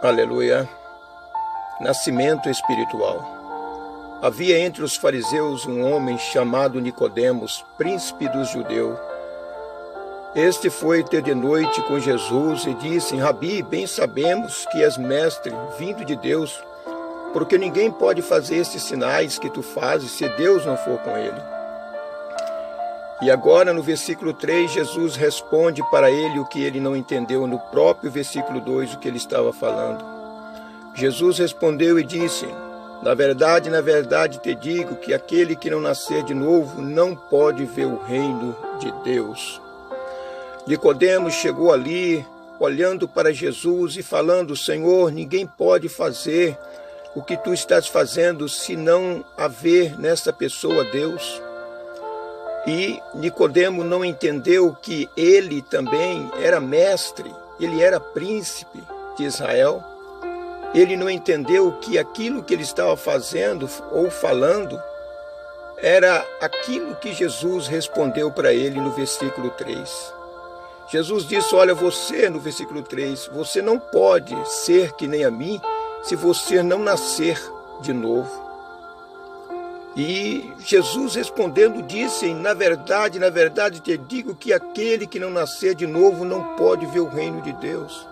Aleluia. Nascimento espiritual. Havia entre os fariseus um homem chamado Nicodemos, príncipe dos judeus. Este foi ter de noite com Jesus e disse: Rabi, bem sabemos que és mestre, vindo de Deus, porque ninguém pode fazer esses sinais que tu fazes se Deus não for com ele. E agora no versículo 3, Jesus responde para ele o que ele não entendeu no próprio versículo 2, o que ele estava falando. Jesus respondeu e disse: na verdade te digo que aquele que não nascer de novo não pode ver o reino de Deus. Nicodemos chegou ali, olhando para Jesus e falando: Senhor, ninguém pode fazer o que tu estás fazendo se não haver nessa pessoa Deus. E Nicodemo não entendeu que ele também era mestre, ele era príncipe de Israel. Ele não entendeu que aquilo que ele estava fazendo ou falando era aquilo que Jesus respondeu para ele no versículo 3. Jesus disse: olha, você, no versículo 3, você não pode ser que nem a mim se você não nascer de novo. E Jesus respondendo disse: na verdade te digo que aquele que não nascer de novo não pode ver o reino de Deus.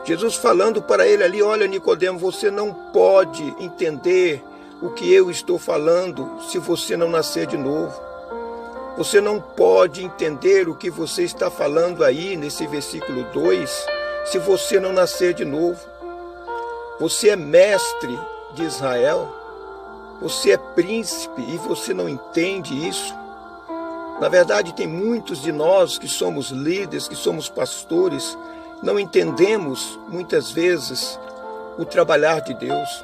Jesus falando para ele ali: olha, Nicodemo, você não pode entender o que eu estou falando se você não nascer de novo. Você não pode entender o que você está falando aí nesse versículo 2 se você não nascer de novo. Você é mestre de Israel. Você é príncipe e você não entende isso? Na verdade, tem muitos de nós que somos líderes, que somos pastores, não entendemos muitas vezes o trabalhar de Deus.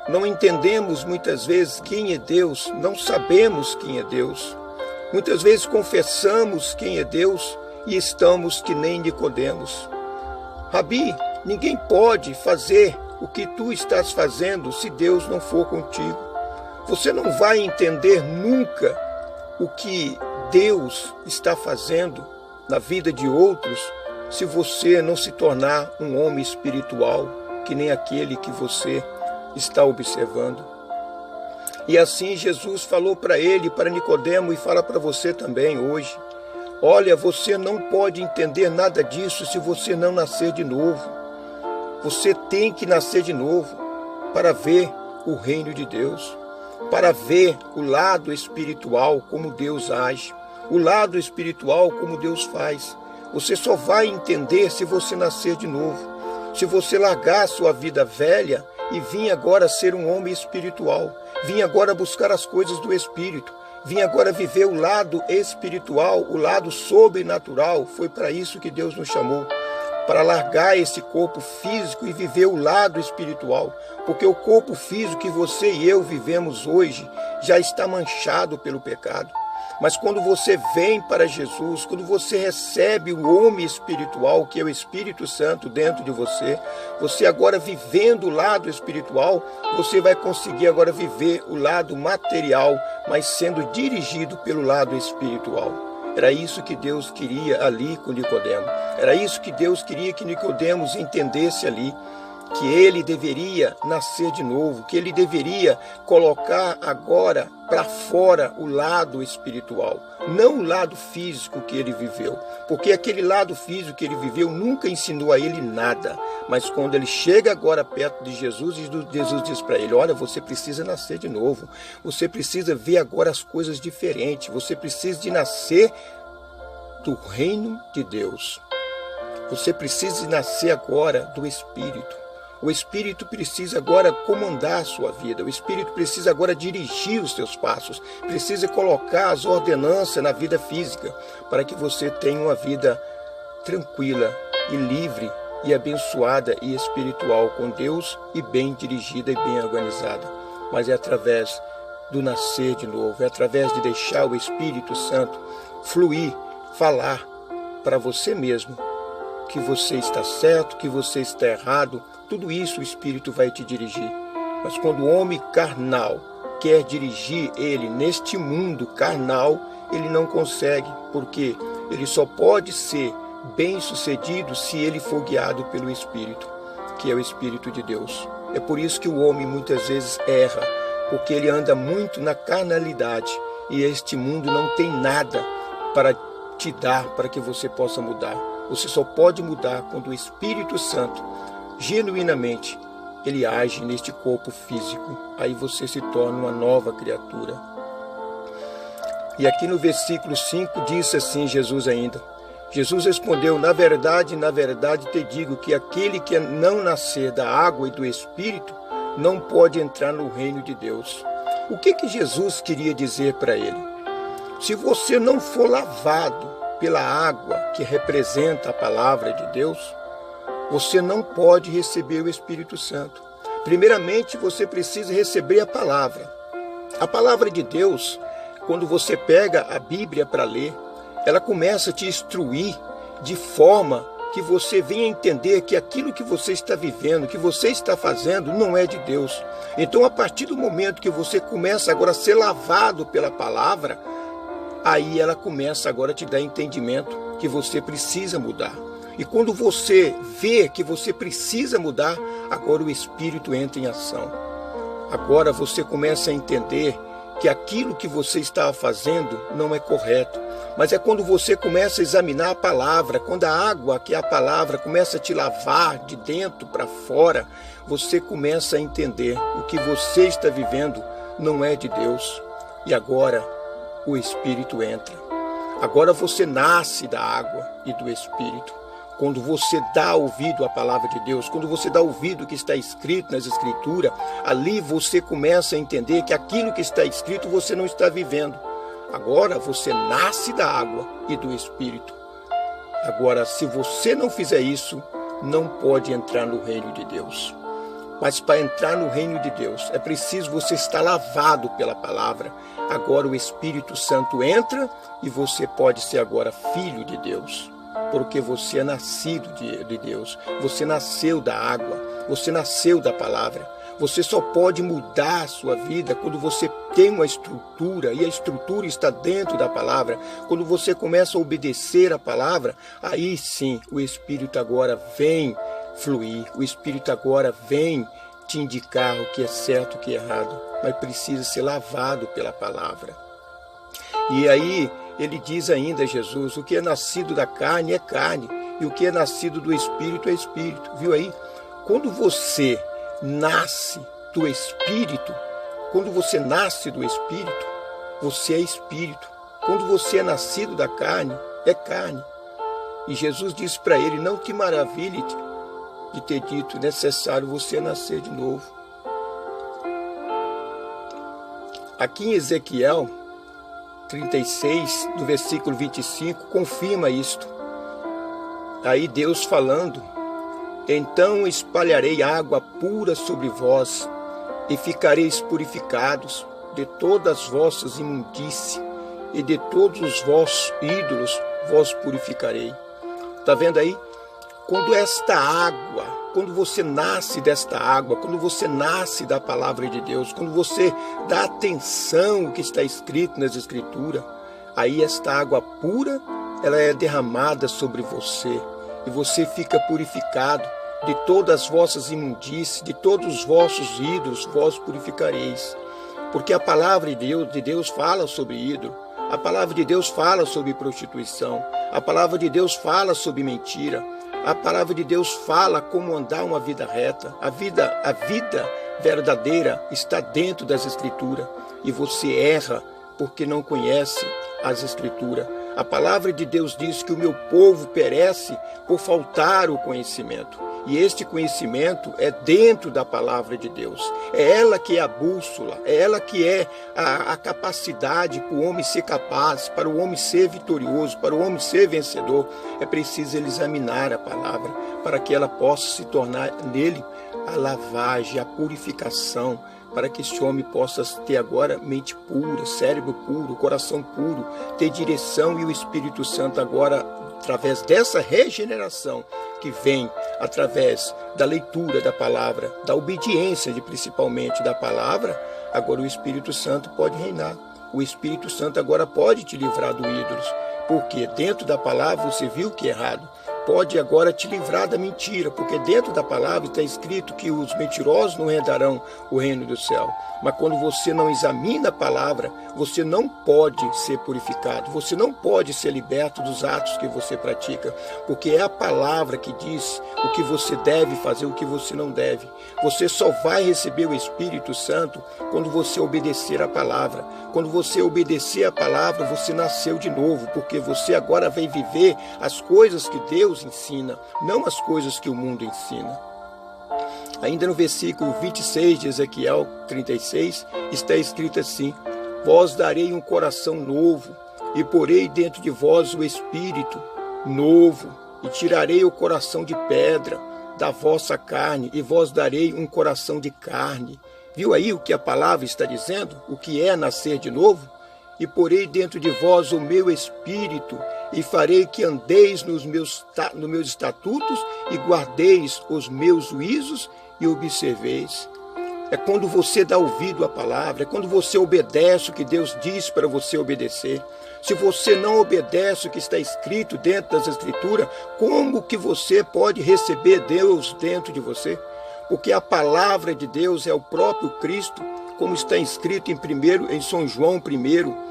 Não entendemos muitas vezes quem é Deus, não sabemos quem é Deus. Muitas vezes confessamos quem é Deus e estamos que nem Nicodemos. Rabi, ninguém pode fazer o que tu estás fazendo se Deus não for contigo. Você não vai entender nunca o que Deus está fazendo na vida de outros se você não se tornar um homem espiritual, que nem aquele que você está observando. E assim Jesus falou para ele, para Nicodemo, e fala para você também hoje: olha, você não pode entender nada disso se você não nascer de novo. Você tem que nascer de novo para ver o reino de Deus, para ver o lado espiritual, como Deus age, o lado espiritual, como Deus faz. Você só vai entender se você nascer de novo, se você largar a sua vida velha e vir agora ser um homem espiritual, vir agora buscar as coisas do Espírito, vir agora viver o lado espiritual, o lado sobrenatural. Foi para isso que Deus nos chamou, para largar esse corpo físico e viver o lado espiritual, porque o corpo físico que você e eu vivemos hoje já está manchado pelo pecado. Mas quando você vem para Jesus, quando você recebe o homem espiritual, que é o Espírito Santo dentro de você, você agora vivendo o lado espiritual, você vai conseguir agora viver o lado material, mas sendo dirigido pelo lado espiritual. Era isso que Deus queria ali com Nicodemo. Era isso que Deus queria que Nicodemos entendesse ali, que ele deveria nascer de novo, que ele deveria colocar agora para fora o lado espiritual, não o lado físico que ele viveu, porque aquele lado físico que ele viveu nunca ensinou a ele nada. Mas quando ele chega agora perto de Jesus, Jesus diz para ele: olha, você precisa nascer de novo, você precisa ver agora as coisas diferentes, você precisa de nascer do reino de Deus, você precisa de nascer agora do Espírito. O Espírito precisa agora comandar a sua vida. O Espírito precisa agora dirigir os seus passos. Precisa colocar as ordenanças na vida física para que você tenha uma vida tranquila e livre e abençoada e espiritual com Deus, e bem dirigida e bem organizada. Mas é através do nascer de novo, é através de deixar o Espírito Santo fluir, falar para você mesmo que você está certo, que você está errado. Tudo isso o Espírito vai te dirigir. Mas quando o homem carnal quer dirigir ele neste mundo carnal, ele não consegue, porque ele só pode ser bem-sucedido se ele for guiado pelo Espírito. que é o Espírito de Deus. É por isso que o homem muitas vezes erra, porque ele anda muito na carnalidade e este mundo não tem nada para te dar para que você possa mudar. Você só pode mudar quando o Espírito Santo, genuinamente, ele age neste corpo físico. Aí você se torna uma nova criatura. E aqui no versículo 5 diz assim Jesus ainda: Jesus respondeu: na verdade, te digo que aquele que não nascer da água e do Espírito não pode entrar no reino de Deus. O que Jesus queria dizer para ele? Se você não for lavado pela água que representa a palavra de Deus, você não pode receber o Espírito Santo. Primeiramente, você precisa receber a palavra. A palavra de Deus, quando você pega a Bíblia para ler, ela começa a te instruir de forma que você venha entender que aquilo que você está vivendo, que você está fazendo, não é de Deus. Então, a partir do momento que você começa agora a ser lavado pela palavra, aí ela começa agora a te dar entendimento que você precisa mudar. E quando você vê que você precisa mudar, agora o Espírito entra em ação. Agora você começa a entender que aquilo que você estava fazendo não é correto. Mas é quando você começa a examinar a palavra, quando a água, que é a palavra, começa a te lavar de dentro para fora, você começa a entender o que você está vivendo não é de Deus. E agora o Espírito entra. Agora você nasce da água e do Espírito. Quando você dá ouvido à palavra de Deus, quando você dá ouvido ao que está escrito nas Escrituras, ali você começa a entender que aquilo que está escrito você não está vivendo. Agora você nasce da água e do Espírito. Agora, se você não fizer isso, não pode entrar no reino de Deus. Mas para entrar no reino de Deus, é preciso você estar lavado pela palavra. Agora o Espírito Santo entra e você pode ser agora filho de Deus. Porque você é nascido de Deus, você nasceu da água, você nasceu da palavra. Você só pode mudar a sua vida quando você tem uma estrutura, e a estrutura está dentro da palavra. Quando você começa a obedecer a palavra, aí sim o Espírito agora vem fluir, o Espírito agora vem te indicar o que é certo e o que é errado, mas precisa ser lavado pela palavra. E aí ele diz ainda, Jesus, o que é nascido da carne é carne, e o que é nascido do Espírito é Espírito. Viu aí? Quando você nasce do Espírito, você é Espírito. Quando você é nascido da carne, é carne. E Jesus disse para ele: não te maravilhe de ter dito, necessário você nascer de novo. Aqui em Ezequiel 36, do versículo 25, confirma isto. Aí Deus falando: então espalharei água pura sobre vós, e ficareis purificados de todas as vossas imundícies, e de todos os vossos ídolos vos purificarei. Está vendo aí? Quando esta água, quando você nasce desta água, quando você nasce da palavra de Deus, quando você dá atenção ao que está escrito nas Escrituras, aí esta água pura, ela é derramada sobre você, e você fica purificado de todas as vossas imundícies, de todos os vossos ídolos, vós purificareis. Porque a palavra de Deus fala sobre ídolo, a palavra de Deus fala sobre prostituição, a palavra de Deus fala sobre mentira, a palavra de Deus fala como andar uma vida reta. A vida verdadeira está dentro das Escrituras, e você erra porque não conhece as Escrituras. A palavra de Deus diz que o meu povo perece por faltar o conhecimento. E este conhecimento é dentro da palavra de Deus. É ela que é a bússola, é ela que é a capacidade para o homem ser capaz, para o homem ser vitorioso, para o homem ser vencedor. É preciso ele examinar a palavra para que ela possa se tornar nele a lavagem, a purificação, para que esse homem possa ter agora mente pura, cérebro puro, coração puro, ter direção, e o Espírito Santo agora, através dessa regeneração que vem através da leitura da palavra, da obediência principalmente da palavra, agora o Espírito Santo pode reinar. O Espírito Santo agora pode te livrar do ídolos, porque dentro da palavra você viu que é errado. pode agora te livrar da mentira, porque dentro da palavra está escrito que os mentirosos não herdarão o reino do céu. Mas quando você não examina a palavra, você não pode ser purificado, você não pode ser liberto dos atos que você pratica, porque é a palavra que diz o que você deve fazer, o que você não deve. Você só vai receber o Espírito Santo quando você obedecer a palavra. Quando você obedecer a palavra, você nasceu de novo, porque você agora vai viver as coisas que Deus ensina, não as coisas que o mundo ensina. Ainda no versículo 26 de Ezequiel 36, está escrito assim: vós darei um coração novo, e porei dentro de vós o espírito novo, e tirarei o coração de pedra da vossa carne, e vós darei um coração de carne. Viu aí o que a palavra está dizendo? O que é nascer de novo? E porei dentro de vós o meu espírito, e farei que andeis nos meus estatutos, e guardeis os meus juízos, e observeis. É quando você dá ouvido à palavra, é quando você obedece o que Deus diz para você obedecer. Se você não obedece o que está escrito dentro das Escrituras, como que você pode receber Deus dentro de você? Porque a palavra de Deus é o próprio Cristo, como está escrito em São João 1,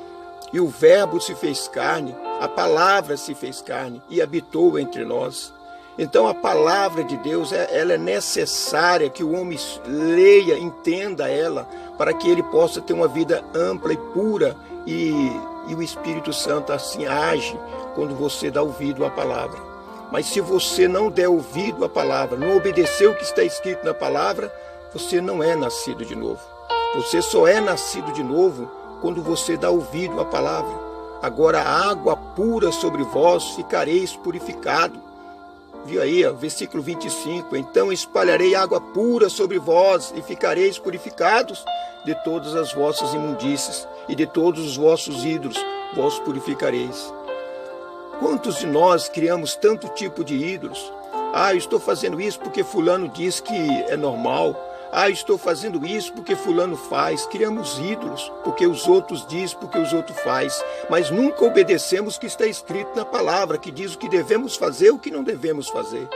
e o verbo se fez carne, a palavra se fez carne e habitou entre nós. Então a palavra de Deus, ela é necessária que o homem leia, entenda ela, para que ele possa ter uma vida ampla e pura, e o Espírito Santo assim age quando você dá ouvido à palavra. Mas se você não der ouvido à palavra, não obedecer o que está escrito na palavra, você não é nascido de novo. Você só é nascido de novo quando você dá ouvido à palavra. Agora a água pura sobre vós ficareis purificado. Viu aí, versículo 25, então espalharei água pura sobre vós e ficareis purificados de todas as vossas imundícies e de todos os vossos ídolos vós purificareis. Quantos de nós criamos tanto tipo de ídolos? Eu estou fazendo isso porque fulano diz que é normal. Eu estou fazendo isso porque fulano faz. Criamos ídolos porque os outros dizem, porque os outros faz. Mas nunca obedecemos o que está escrito na palavra, que diz o que devemos fazer e o que não devemos fazer.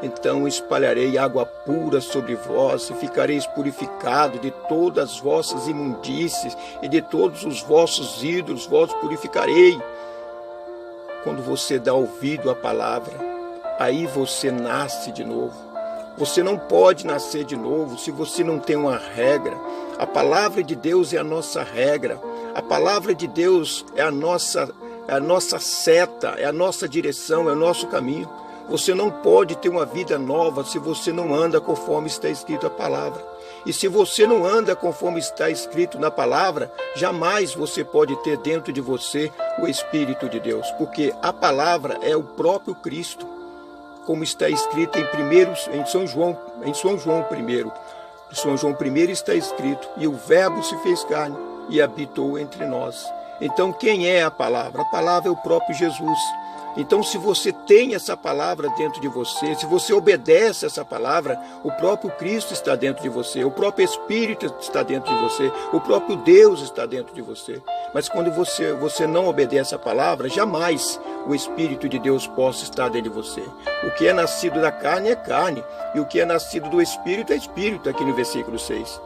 Então espalharei água pura sobre vós e ficareis purificados de todas as vossas imundícies e de todos os vossos ídolos vós purificarei. Quando você dá ouvido à palavra, aí você nasce de novo. Você não pode nascer de novo se você não tem uma regra. A palavra de Deus é a nossa regra. A palavra de Deus é a nossa seta, é a nossa direção, é o nosso caminho. Você não pode ter uma vida nova se você não anda conforme está escrito a palavra. E se você não anda conforme está escrito na palavra, jamais você pode ter dentro de você o Espírito de Deus, porque a palavra é o próprio Cristo, como está escrito em São João 1. Em São João 1 está escrito: e o verbo se fez carne e habitou entre nós. Então quem é a palavra? A palavra é o próprio Jesus. Então se você tem essa palavra dentro de você, se você obedece essa palavra, o próprio Cristo está dentro de você, o próprio Espírito está dentro de você, o próprio Deus está dentro de você. Mas quando você não obedece a palavra, jamais o Espírito de Deus possa estar dentro de você. O que é nascido da carne é carne, e o que é nascido do Espírito é Espírito, aqui no versículo 6.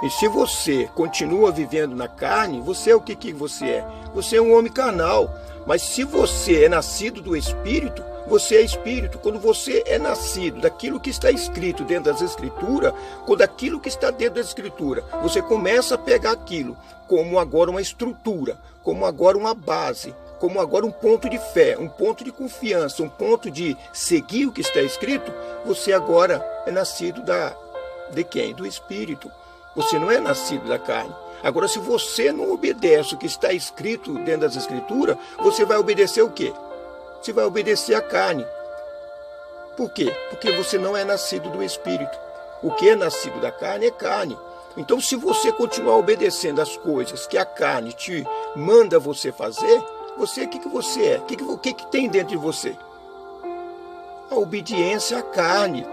E se você continua vivendo na carne, você é o que você é? Você é um homem carnal. Mas se você é nascido do Espírito, você é Espírito. Quando você é nascido daquilo que está escrito dentro das Escrituras, quando aquilo que está dentro da Escritura, você começa a pegar aquilo como agora uma estrutura, como agora uma base, como agora um ponto de fé, um ponto de confiança, um ponto de seguir o que está escrito, você agora é nascido de quem? Do Espírito. Você não é nascido da carne. Agora, se você não obedece o que está escrito dentro das Escrituras, você vai obedecer o quê? Você vai obedecer a carne. Por quê? Porque você não é nascido do Espírito. O que é nascido da carne é carne. Então, se você continuar obedecendo as coisas que a carne te manda você fazer, você, o que você é? O que tem dentro de você? A obediência à carne.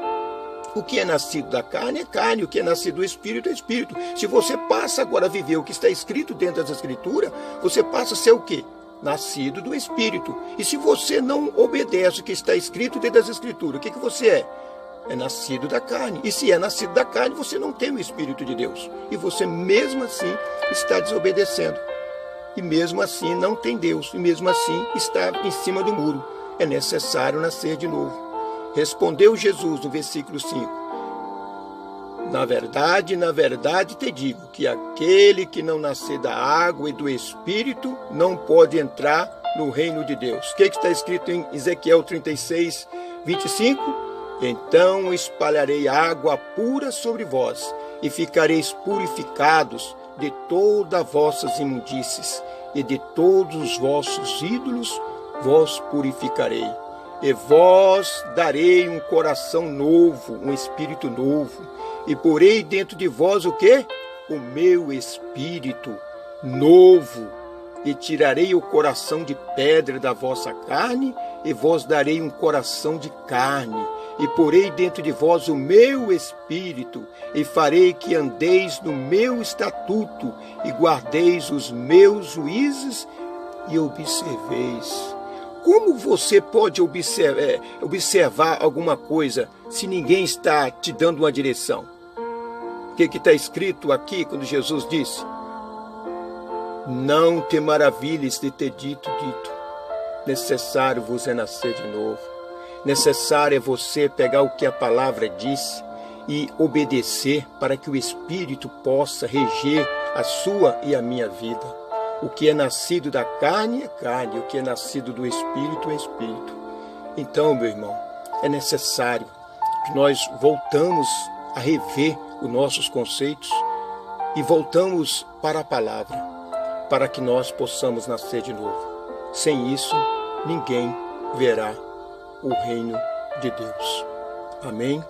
O que é nascido da carne é carne, o que é nascido do Espírito é Espírito. Se você passa agora a viver o que está escrito dentro das Escrituras, você passa a ser o quê? nascido do Espírito. E se você não obedece o que está escrito dentro das Escrituras, o que você é? É nascido da carne. E se é nascido da carne, você não tem o Espírito de Deus. E você mesmo assim está desobedecendo. E mesmo assim não tem Deus. E mesmo assim está em cima do muro. É necessário nascer de novo. Respondeu Jesus no versículo 5. Na verdade te digo que aquele que não nascer da água e do Espírito não pode entrar no reino de Deus. O que está escrito em Ezequiel 36, 25? Então espalharei água pura sobre vós e ficareis purificados de todas as vossas imundícies e de todos os vossos ídolos vos purificarei. E vós darei um coração novo, um espírito novo, e porei dentro de vós o quê? O meu espírito novo, e tirarei o coração de pedra da vossa carne, e vos darei um coração de carne, e porei dentro de vós o meu espírito, e farei que andeis no meu estatuto, e guardeis os meus juízos, e observeis. Como você pode observar alguma coisa se ninguém está te dando uma direção? O que está escrito aqui quando Jesus disse? Não te maravilhes de ter dito. Necessário vos é nascer de novo. Necessário é você pegar o que a palavra diz e obedecer para que o Espírito possa reger a sua e a minha vida. O que é nascido da carne é carne, o que é nascido do Espírito é Espírito. Então, meu irmão, é necessário que nós voltamos a rever os nossos conceitos e voltamos para a palavra, para que nós possamos nascer de novo. Sem isso, ninguém verá o reino de Deus. Amém?